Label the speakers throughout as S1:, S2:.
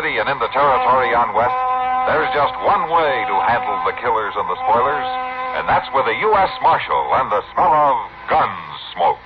S1: city and in the territory on west, there's just one way to handle the killers and the spoilers, and that's with a U.S. Marshal and the smell of Gunsmoke.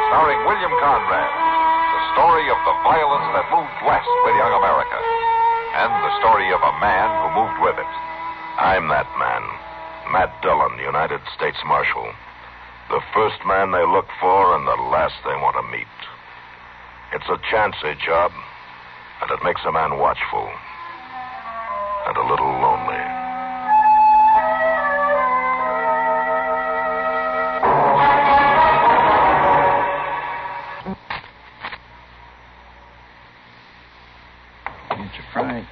S1: Starring William Conrad, the story of the violence that moved west with young America, and the story of a man who moved with it.
S2: I'm that man, Matt Dillon, United States Marshal. The first man they look for and the last they want to meet. It's a chancy job, and it makes a man watchful and a little lonely.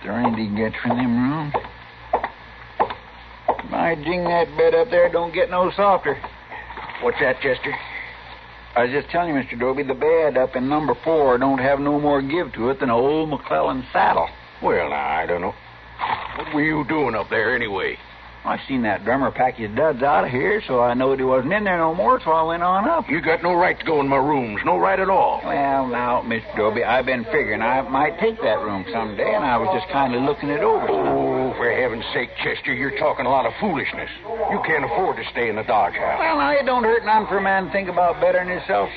S3: There ain't he gets from them rooms. My ding, that bed up there don't get no softer. What's that, Chester? I was just telling you, Mr. Dobie, the bed up in number 4 don't have no more give to it than old McClellan's saddle.
S4: Well, now, I don't know. What were you doing up there anyway?
S3: I seen that drummer pack his duds out of here, so I knowed he wasn't in there no more, so I went on up.
S4: You got no right to go in my rooms. No right at all.
S3: Well, now, Mr. Dobie, I've been figuring I might take that room someday, and I was just kind of looking it over.
S4: Oh, for heaven's sake, Chester, you're talking a lot of foolishness. You can't afford to stay in the Dodge house.
S3: Well, now, it don't hurt none for a man to think about bettering himself.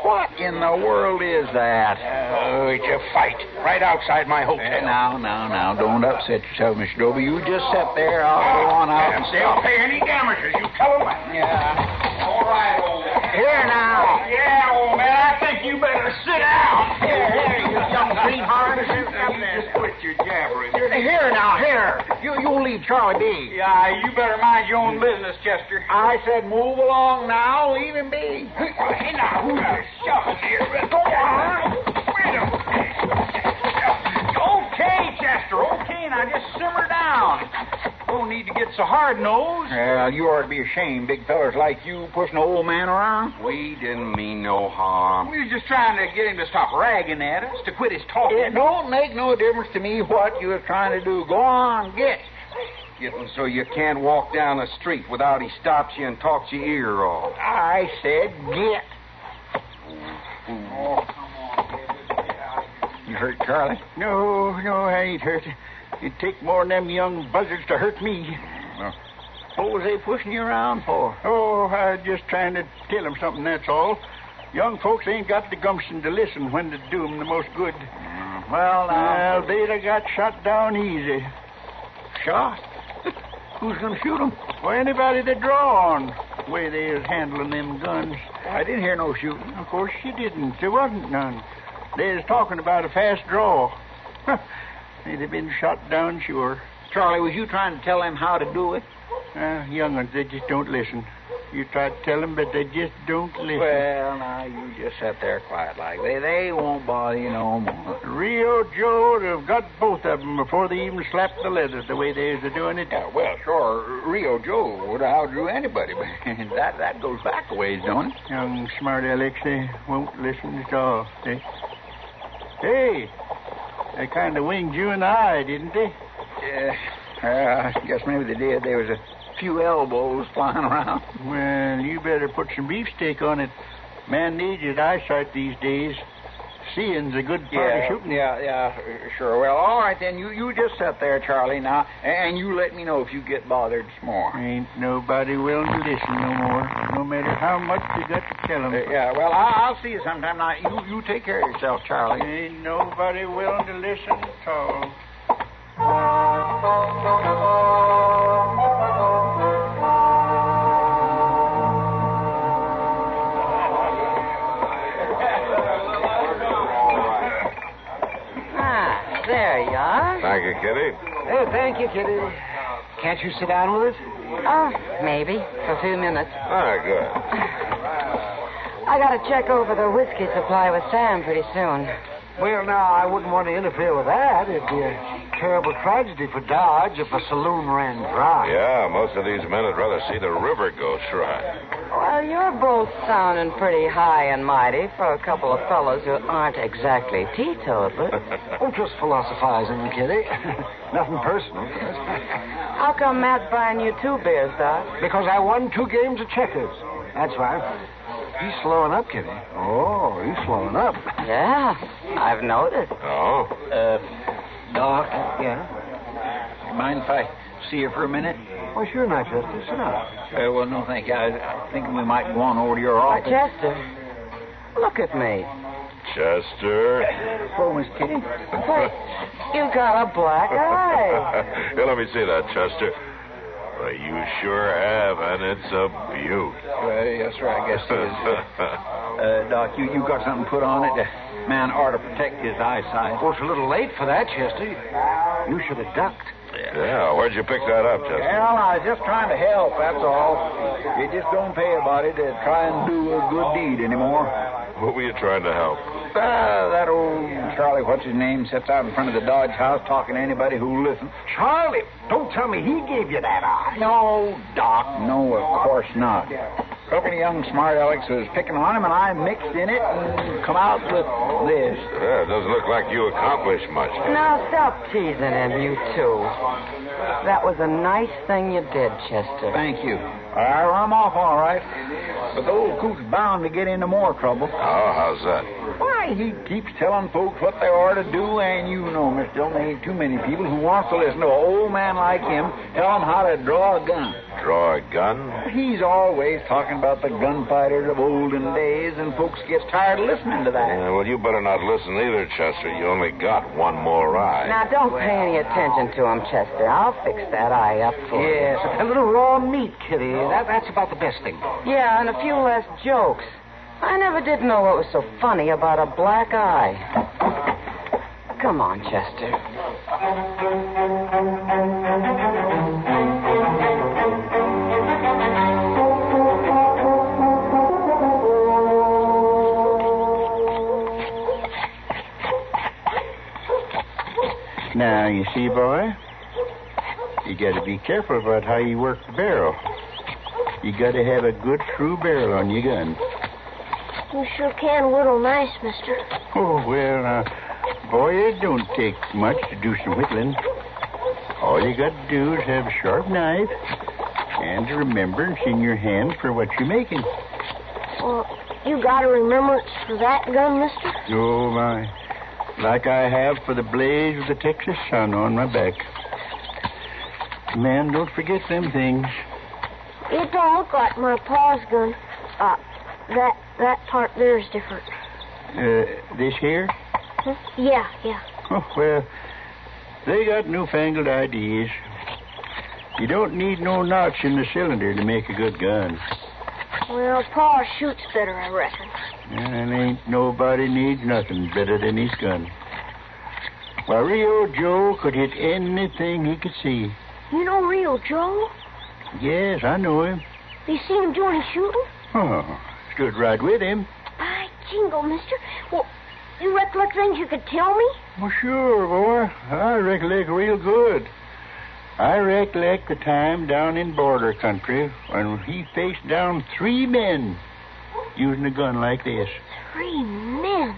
S3: What in the world is that?
S4: Oh, it's a fight right outside my hotel.
S3: Now, don't upset yourself, Mr. Dobie. You just sit there. I'll go on out and see.
S4: They'll pay any damages, you tell them.
S3: Yeah.
S4: All right, old man.
S3: Here now.
S4: Yeah, old man, I think you better sit down.
S3: Here, you young sweetheart.
S4: Just quit your jabbering.
S3: Here now, here. You leave Charlie be.
S4: Yeah, you better mind your own business, Chester.
S3: I said move along now. Leave him be.
S4: Hey, now, who's shoving here? Go on. Wait a minute. Okay, Chester, okay. Now just simmer down. Don't need to get so hard-nosed.
S3: Well, you ought to be ashamed, big fellas like you pushing an old man around.
S4: We didn't mean no harm. We was just trying to get him to stop ragging at us, to quit his talking.
S3: It don't make no difference to me what you were trying to do. Go on, get.
S4: Getting so you can't walk down the street without he stops you and talks your ear off.
S3: I said get.
S4: Oh, come on.
S3: You hurt Charlie?
S5: No, I ain't hurt. It'd take more than them young buzzards to hurt me.
S3: Well, what was they pushing you around for?
S5: Oh, I was just trying to tell them something, that's all. Young folks ain't got the gumption to listen when they do 'em the most good.
S3: Well,
S5: they'd have got shot down easy.
S3: Shot? Who's going to shoot 'em?
S5: Well, anybody that draw on the way they was handling them guns.
S3: I didn't hear no shooting.
S5: Of course you didn't. There wasn't none. They was talking about a fast draw. They'd have been shot down, sure.
S3: Charlie, was you trying to tell them how to do it?
S5: Young ones, they just don't listen. You try to tell them, but they just don't listen.
S3: Well, now, you just sit there quiet like they won't bother you no more.
S5: Rio Joe would have got both of them before they even slapped the leather the way they was doing it.
S3: Yeah, well, sure, Rio Joe would have outdrew anybody, but that goes back a ways, don't it?
S5: Young smart Alex, they won't listen at all. Hey, they kind of winged you in the eye, didn't they?
S3: Yeah, I guess maybe they did. There was a few elbows flying around.
S5: Well, you better put some beefsteak on it. Man needs his eyesight these days. Seeing's a good part of shooting.
S3: Yeah, sure. Well, all right, then. You just sit there, Charlie, now, and you let me know if you get bothered some more.
S5: Ain't nobody willing to listen no more, no matter how much you got to tell them.
S3: Yeah, well, I'll see you sometime. Now, you take care of yourself, Charlie.
S5: Ain't nobody willing to listen at all.
S6: There you are.
S2: Thank you, Kitty.
S6: Oh, thank you, Kitty. Can't you sit down with us? Oh, maybe. For a few minutes.
S2: Good.
S6: I gotta check over the whiskey supply with Sam pretty soon.
S7: Well, now, I wouldn't want to interfere with that. It'd be a terrible tragedy for Dodge if a saloon ran dry.
S2: Yeah, most of these men would rather see the river go dry.
S6: Well, you're both sounding pretty high and mighty for a couple of fellows who aren't exactly teetotalers.
S7: Oh, just philosophizing, Kitty. Nothing personal.
S6: How come Matt's buying you 2 beers, Doc?
S7: Because I won 2 games of checkers. That's right. He's slowing up, Kitty. Oh, he's slowing up.
S6: Yeah, I've noticed.
S2: Oh?
S3: Doc,
S7: Yeah?
S3: mind if I see you for a minute?
S7: Oh, sure not, Chester. Sit down.
S3: Well, no, thank you. I think we might go on over to your
S6: Why,
S3: office.
S6: Chester, look at me.
S2: Chester.
S3: Oh, Miss Kitty.
S6: Wait, you got a black eye.
S2: Here, let me see that, Chester. Well, you sure have, and it's a beaut.
S3: Well, yes, sir, I guess it is. Doc, you got something put on it? Man ought to protect his eyesight.
S7: Oh, it's a little late for that, Chester. You should have ducked.
S2: Yeah, where'd you pick that up, Chester?
S3: Well, I was just trying to help, that's all. You just don't pay about it to try and do a good deed anymore.
S2: What were you trying to help?
S3: That old Charlie, what's his name, sits out in front of the Dodge house talking to anybody who'll listen.
S7: Charlie, don't tell me he gave you that eye.
S3: No, Doc. No, of course not. A couple of young smart alecks was picking on him, and I mixed in it and come out with this.
S2: Yeah, it doesn't look like you accomplished much.
S6: Now, stop teasing him, you two. That was a nice thing you did, Chester.
S3: Thank you. I'm off all right. But the old coot's bound to get into more trouble.
S2: Oh, how's that?
S3: Why, he keeps telling folks what they ought to do, and you know, Mr. Dillon, there ain't too many people who wants to listen to an old man like him tell them how to draw a gun.
S2: Draw a gun?
S3: He's always talking about the gunfighters of olden days, and folks get tired of listening to that.
S2: Yeah, well, you better not listen either, Chester. You only got one more eye.
S6: Now, don't pay any attention to him, Chester. I'll fix that eye up for you.
S7: Yes, a little raw meat, Kitty. That's about the best thing.
S6: Yeah, and a few less jokes. I never did know what was so funny about a black eye. Come on, Chester.
S5: Now, you see, boy, you got to be careful about how you work the barrel. You got to have a good, true barrel on your gun.
S8: You sure can whittle nice, mister.
S5: Oh, well, boy, it don't take much to do some whittling. All you got to do is have a sharp knife and a remembrance in your hand for what you're making.
S8: Well, you got a remembrance for that gun, mister?
S5: Oh, my. Like I have for the blaze of the Texas sun on my back. Man, don't forget them things.
S8: It don't look like my pa's gun. That part there is different.
S5: This here?
S8: Huh? Yeah.
S5: Oh, well, they got newfangled ideas. You don't need no notch in the cylinder to make a good gun.
S8: Well, pa shoots better, I reckon.
S5: And ain't nobody needs nothing better than his gun. Why, Rio Joe could hit anything he could see.
S8: You know Rio Joe?
S5: Yes, I know him.
S8: You seen him doing shooting?
S5: Oh, stood right with him.
S8: By jingle, mister. Well, you recollect things you could tell me?
S5: Well, sure, boy. I recollect real good. I recollect the time down in border country when he faced down 3 men using a gun like this.
S8: 3 men?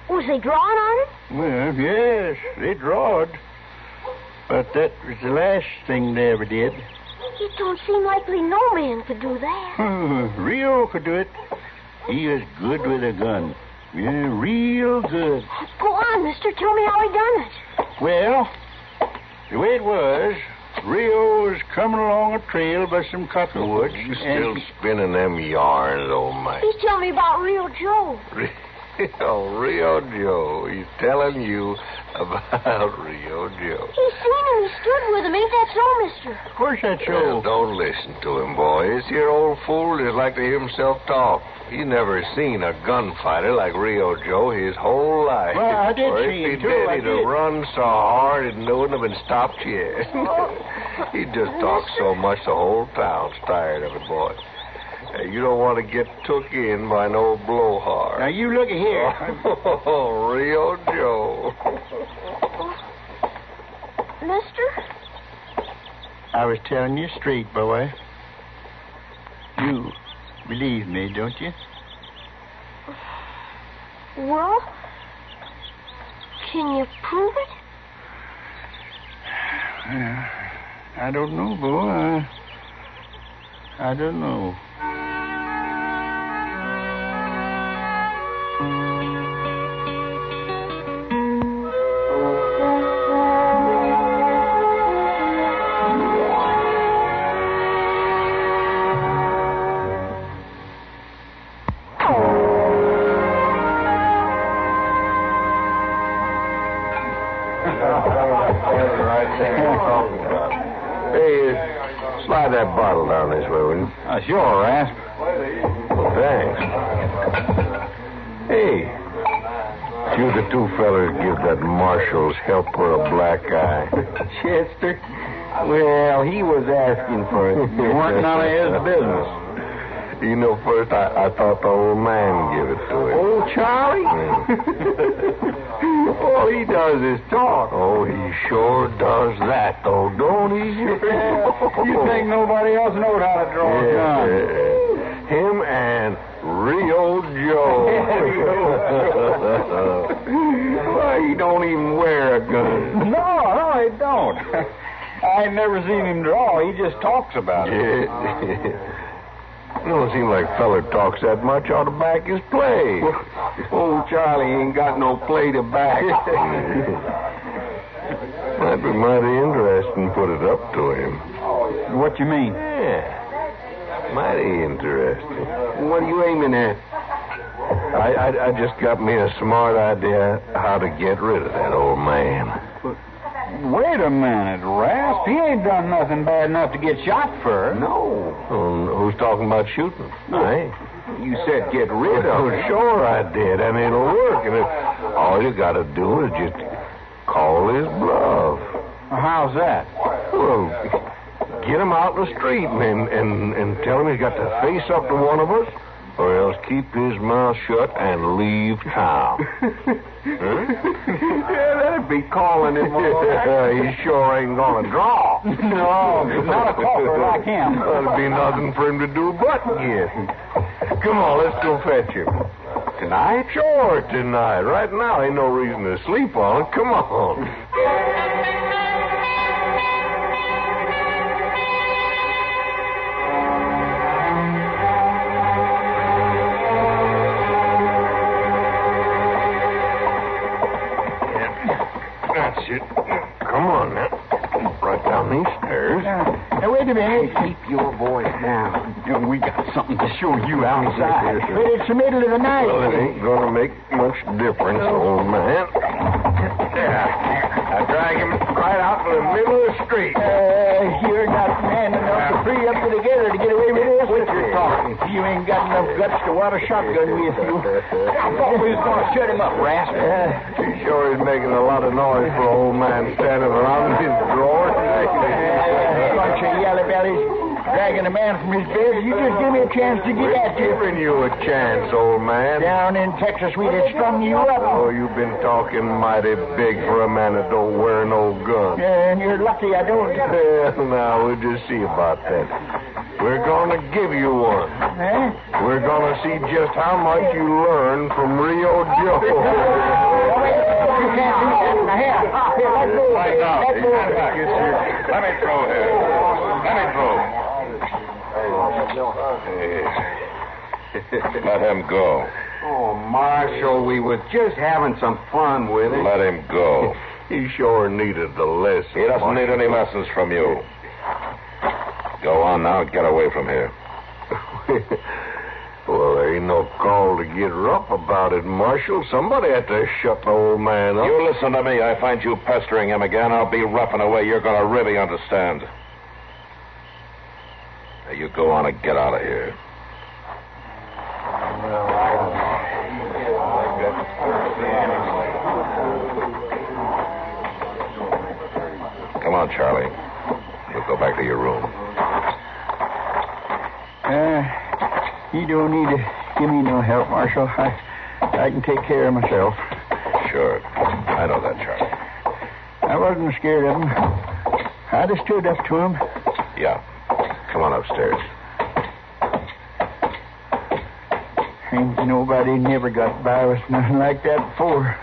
S8: Was they drawing on him?
S5: Well, yes, they drawed. But that was the last thing they ever did.
S8: It don't seem likely no man could do that.
S5: Rio could do it. He was good with a gun. Yeah, real good.
S8: Go on, mister. Tell me how he done it.
S5: Well, the way it was, Rio was coming along a trail by some cottonwoods.
S2: You still spinning them yarns, old man.
S8: He's telling me about Rio Joe.
S2: Rio Joe. He's telling you about Rio Joe.
S8: He's seen him. He stood with him. Ain't that so, mister?
S5: Of course that's so.
S2: Well, don't listen to him, boy. This here old fool just like to hear himself talk. He never seen a gunfighter like Rio Joe his whole life.
S5: Well, I did
S2: or
S5: see him,
S2: if he
S5: too.
S2: did,
S5: I
S2: he'd
S5: did.
S2: have run so hard it wouldn't have been stopped yet. He just talks so much the whole town's tired of it, boy. Hey, you don't want to get took in by no blowhard.
S3: Now, you look here.
S2: Oh, Rio Joe.
S8: Mister?
S5: I was telling you straight, boy. You believe me, don't you?
S8: Well, can you prove it?
S5: I don't know, boy. I don't know.
S2: Slide that bottle down this way, will you?
S3: Sure, Rasp.
S2: Thanks. Hey, you the two fellers give that marshal's helper a black eye.
S3: Chester? Well, he was asking for it. It weren't none of his business.
S2: You know, first I thought the old man gave it to him.
S3: Old Charlie? All he does is talk.
S2: Oh, he sure does that, though, don't he?
S3: You think nobody else knows how to draw a gun?
S2: Him and Rio Joe. Why, he don't even wear a gun.
S3: No, he don't. I ain't never seen him draw. He just talks about it.
S2: It don't seem like a feller talks that much ought to back his play.
S3: Old Charlie ain't got no play to back.
S2: Might be mighty interesting put it up to him.
S3: What you mean?
S2: Yeah, mighty interesting.
S3: What are you aiming at?
S2: I just got me a smart idea how to get rid of that old man.
S3: Wait a minute, Rasp. He ain't done nothing bad enough to get shot for.
S2: No. Who's talking about shooting? I.
S3: You said get rid of him.
S2: Sure I did, and it'll work. And all you got to do is just call his bluff.
S3: How's that?
S2: Well, get him out in the street and tell him he's got to face up to one of us, or else keep his mouth shut and leave town.
S3: Yeah, that'd be calling him.
S2: He sure ain't gonna draw.
S3: No, not a caller like him.
S2: There'll be nothing for him to do but get. Come on, let's go fetch him.
S3: Tonight?
S2: Sure, tonight. Right now, ain't no reason to sleep on it. Come on. That's it. Come on now. Right down these stairs.
S3: Now, wait a minute. Keep your voice down. We got something to show you outside. But it's the middle of the night.
S2: Well, it ain't gonna make much difference, old man. Yeah. Now drag him right out to the middle of the street.
S3: You're not man enough to free up together to get away with this.
S2: Quit your talking.
S3: You ain't got enough guts to wad a shotgun with you. I thought we was going to shut him up, Rasp.
S2: He sure is making a lot of noise for an old man standing around his drawer.
S3: Bunch of yellow bellies dragging a man from his bed. You just give me a chance to get at you.
S2: Giving you a chance, old man.
S3: Down in Texas, we'd have strung you up.
S2: Oh, you've been talking mighty big for a man that don't wear no gun.
S3: And you're lucky I don't.
S2: Well, now, we'll just see about that. We're going to give you one.
S3: Huh?
S2: We're going to see just how much you learn from Rio Joe.
S3: You can't do that. Now, here, let go.
S1: Right now.
S3: Let go.
S1: Let me throw here. Let me throw. Let him go.
S2: Oh, Marshal, we were just having some fun with him.
S1: Let him go.
S2: He sure needed the lesson.
S1: He doesn't need any lessons from you. Go on now. Get away from here.
S2: Well, there ain't no call to get rough about it, Marshal. Somebody had to shut the old man up.
S1: You listen to me. I find you pestering him again, I'll be roughing away. You're going to really understand. Now, you go on and get out of here. Come on, Charlie. You'll go back to your room.
S5: You don't need to give me no help, Marshal. I can take care of myself.
S2: Sure. I know that, Charlie.
S5: I wasn't scared of him. I'd have stood up to him.
S2: Yeah. Come on upstairs.
S5: Ain't nobody never got by with nothing like that before.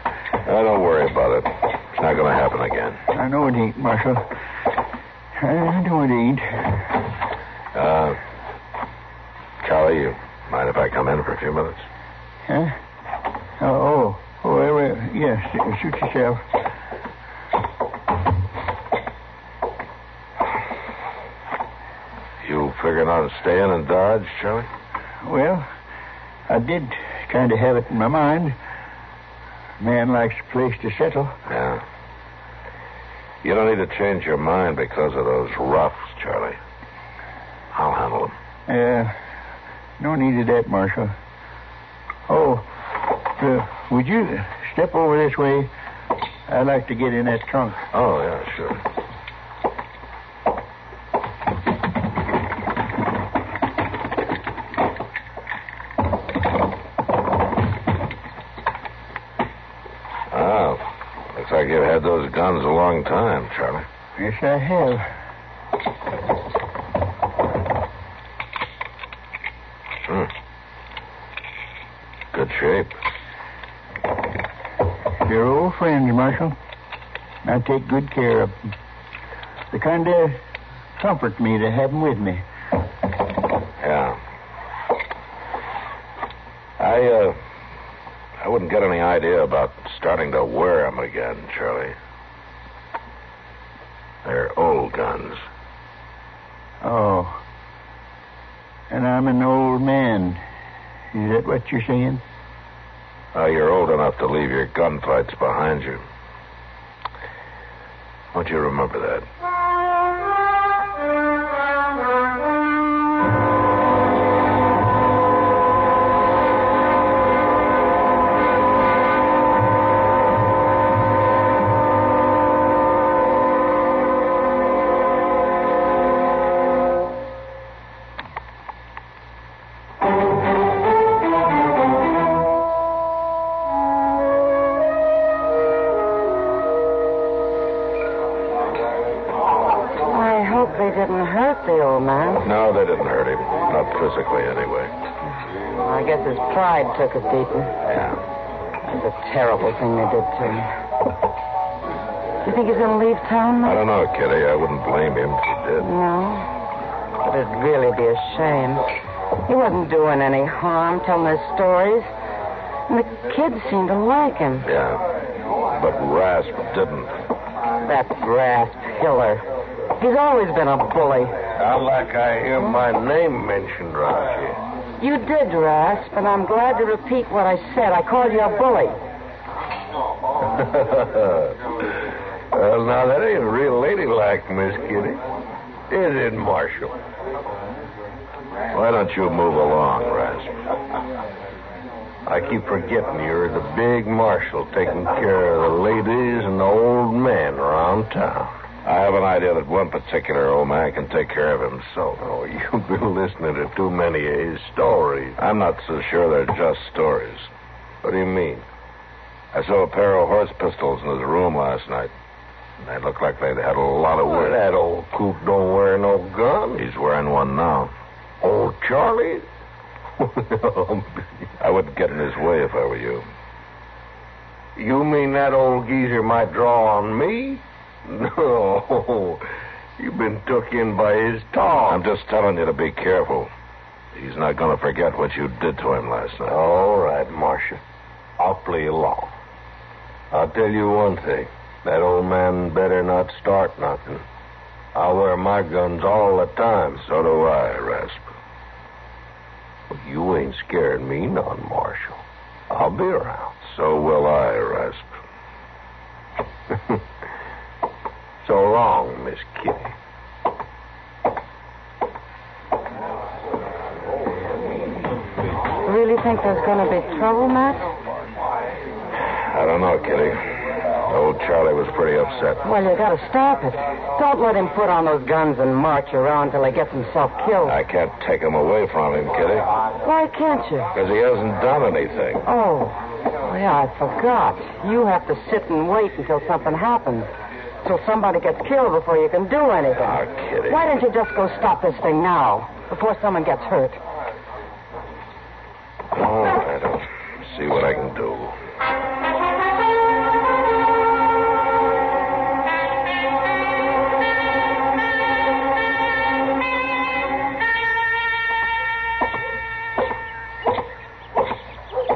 S2: Don't worry about it. It's not going to happen again.
S5: I know it ain't, Marshal. I know it ain't.
S2: Charlie, you mind if I come in for a few minutes?
S5: Huh? Oh, well, yes. Suit yourself.
S2: You figuring on staying in Dodge, Charlie?
S5: Well, I did kind of have it in my mind. Man likes a place to settle.
S2: Yeah. You don't need to change your mind because of those roughs, Charlie. I'll handle them.
S5: No need of that, Marshal. Oh, would you step over this way? I'd like to get in that trunk.
S2: Oh, yeah, sure. Looks like you've had those guns a long time, Charlie.
S5: Yes, I have.
S2: Good shape.
S5: They're old friends, Marshal. I take good care of them. They kind of comfort me to have them with me.
S2: Yeah. I wouldn't get any idea about starting to wear them again, Charlie. They're old guns.
S5: Oh. And I'm an old man. Is that what you're saying?
S2: You're old enough to leave your gunfights behind you. Won't you remember that? No, they didn't hurt him. Not physically, anyway.
S6: Well, I guess his pride took a beating.
S2: Yeah.
S6: That's a terrible thing they did to him. Do you think he's going to leave town,
S2: I don't know, Kitty. I wouldn't blame him if he did.
S6: No. But it'd really be a shame. He wasn't doing any harm, telling his stories. And the kids seemed to like him.
S2: Yeah. But Rasp didn't.
S6: That Rasp Hiller. He's always been a bully.
S7: Sound like I hear my name mentioned around here.
S6: You did, Rasp, and I'm glad to repeat what I said. I called you a bully.
S7: Well, now, that ain't real ladylike, Miss Kitty. Is it, Marshal?
S2: Why don't you move along, Rasp?
S7: I keep forgetting you're the big marshal taking care of the ladies and the old men around town.
S2: I have an idea that one particular old man can take care of himself.
S7: Oh, you've been listening to too many of his stories.
S2: I'm not so sure they're just stories.
S7: What do you mean?
S2: I saw a pair of horse pistols in his room last night. They looked like they'd had a lot of work.
S7: That old coot don't wear no gun.
S2: He's wearing one now.
S7: Old Charlie?
S2: I wouldn't get in his way if I were you.
S7: You mean that old geezer might draw on me? No. You've been took in by his talk.
S2: I'm just telling you to be careful. He's not going to forget what you did to him last night.
S7: All right, Marshal. I'll play along. I'll tell you one thing. That old man better not start nothing. I wear my guns all the time.
S2: So do I, Rasp.
S7: You ain't scaring me none, Marshal. I'll be around.
S2: So will I, Rasp.
S7: So long, Miss Kitty.
S6: Really think there's going to be trouble, Matt?
S2: I don't know, Kitty. Old Charlie was pretty upset.
S6: Well, you gotta stop it. Don't let him put on those guns and march around till he gets himself killed.
S2: I can't take him away from him, Kitty.
S6: Why can't you?
S2: Because he hasn't done anything.
S6: Oh, yeah, I forgot. You have to sit and wait until something happens. Till somebody gets killed before you can do anything.
S2: Oh, Kitty.
S6: Why don't you just go stop this thing now, before someone gets hurt?
S2: All right, I'll see what I can do.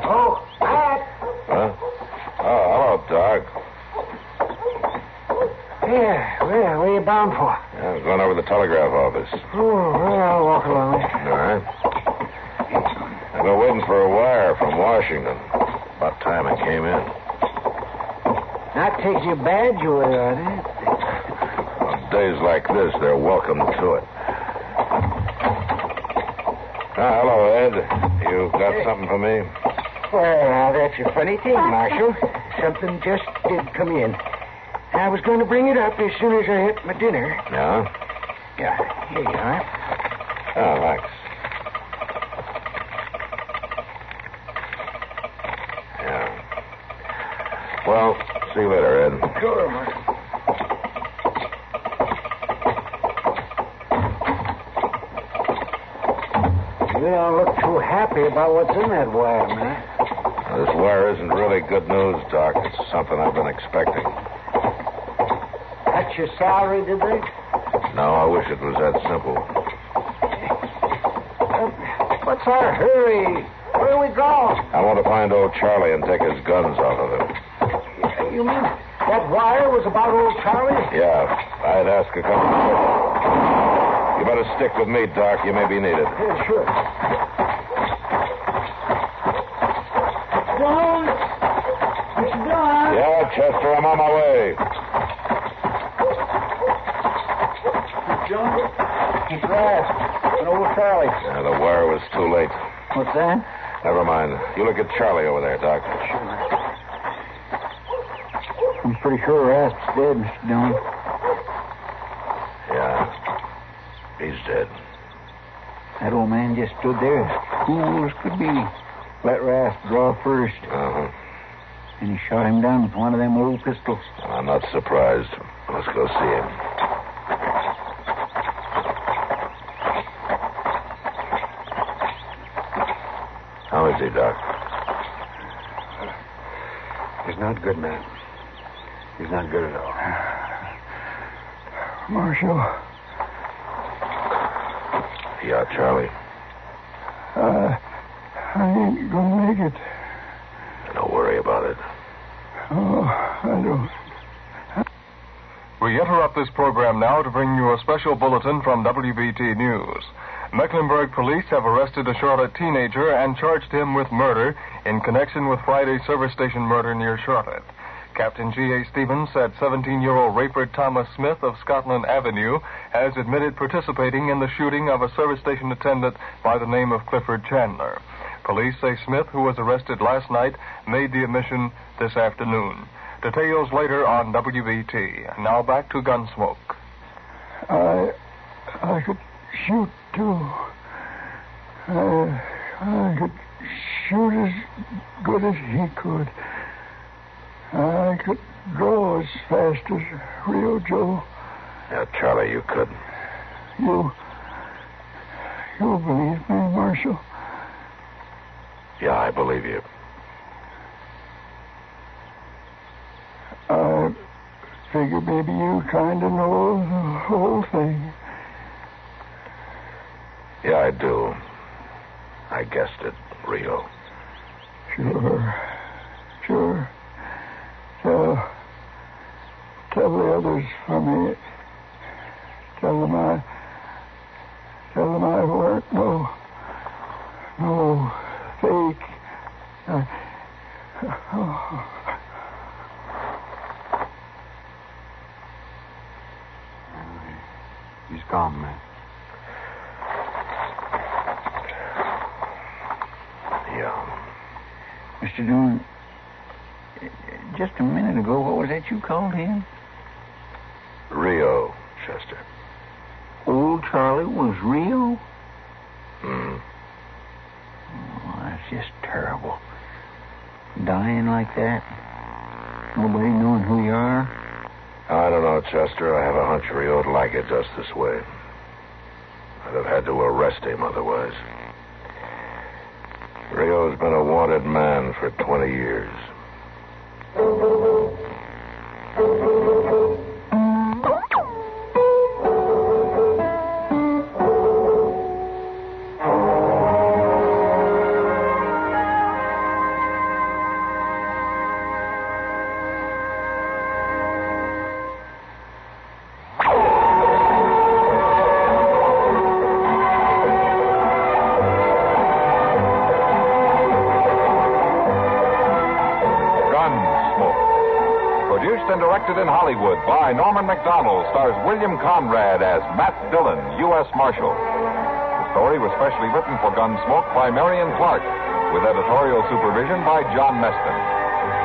S3: Oh, Matt.
S2: Huh? Oh, hello, Doc.
S3: Yeah, where are you bound for?
S2: Yeah, I'm going over to the telegraph office.
S3: Oh, well, I'll walk along.
S2: All right. I've been waiting for a wire from Washington. About time it came in.
S3: That takes your badge away, are they?
S2: On days like this, they're welcome to it. Hello, Ed. You got something for me?
S3: Well, that's a funny thing, Marshal. Something just did come in. I was going to bring it up as soon as I ate my dinner.
S2: Yeah?
S3: Yeah, here you are.
S2: Oh, thanks. Yeah. Well, see you later, Ed.
S3: Sure, Marshal. You don't look too happy about what's in that wire, man.
S2: This wire isn't really good news, Doc. It's something I've been expecting.
S3: That's your salary, did they?
S2: No, I wish it was that simple.
S3: What's our hurry? Where do we go?
S2: I want to find old Charlie and take his guns off of him.
S3: You mean that wire was about old Charlie?
S2: Yeah, I'd ask a couple of questions. You better stick with me, Doc. You may be needed.
S3: Yeah, sure. John? Mr. Dillon?
S2: Yeah, Chester, I'm on my way.
S3: John? It's Raz. An old Charlie.
S2: Yeah, the wire was too late.
S3: What's that?
S2: Never mind. You look at Charlie over there, Doc.
S3: Sure. I'm pretty sure Rasp's dead, Mr. Dillon.
S2: Yeah, he's dead.
S3: That old man just stood there as cool as could be. Let Rasp draw first.
S2: Uh-huh.
S3: And he shot him down with one of them old pistols.
S2: I'm not surprised. Let's go see him. How is he, Doc?
S7: He's not good, man. He's not good at all.
S5: Marshal,
S2: Yeah, Charlie.
S5: I ain't gonna make it.
S2: Don't worry about it.
S5: Oh, I don't.
S9: We interrupt this program now to bring you a special bulletin from WBT News. Mecklenburg police have arrested a Charlotte teenager and charged him with murder in connection with Friday's service station murder near Charlotte. Captain G.A. Stevens said 17-year-old Rayford Thomas Smith of Scotland Avenue has admitted participating in the shooting of a service station attendant by the name of Clifford Chandler. Police say Smith, who was arrested last night, made the admission this afternoon. Details later on WBT. And now back to Gunsmoke.
S5: I could shoot, too. I could shoot as good as he could. I could draw as fast as Rio Joe.
S2: Yeah, Charlie, you could.
S5: You believe me, Marshal?
S2: Yeah, I believe you.
S5: I figure maybe you kind of know the whole thing.
S2: Yeah, I do. I guessed it, Rio.
S5: Sure. Tell the others for me. Tell them I weren't no fake.
S7: He's gone, man.
S2: Yeah.
S3: Mr. Dillon, just a minute ago, what was that you called him?
S2: Rio, Chester.
S3: Old Charlie was real?
S2: Hmm.
S3: Oh, that's just terrible. Dying like that. Nobody knowing who you are.
S2: I don't know, Chester. I have a hunch Rio'd like it just this way. I'd have had to arrest him otherwise. Rio's been a wanted man for 20 years.
S1: Directed in Hollywood by Norman Macdonnell, stars William Conrad as Matt Dillon, U.S. Marshal. The story was specially written for Gunsmoke by Marion Clark, with editorial supervision by John Meston.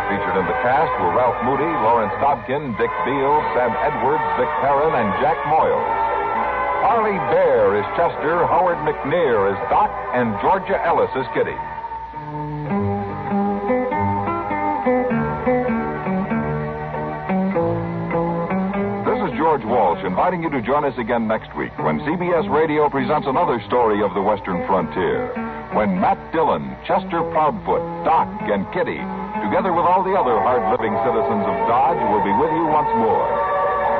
S1: Featured in the cast were Ralph Moody, Lawrence Dobkin, Dick Beale, Sam Edwards, Vic Perrin, and Jack Moyles. Harley Bear is Chester, Howard McNear is Doc, and Georgia Ellis is Kitty. George Walsh inviting you to join us again next week when CBS Radio presents another story of the Western frontier. When Matt Dillon, Chester Proudfoot, Doc, and Kitty, together with all the other hard-living citizens of Dodge, will be with you once more.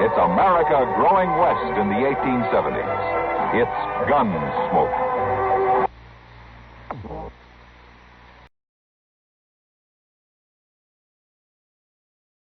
S1: It's America growing west in the 1870s. It's Gunsmoke.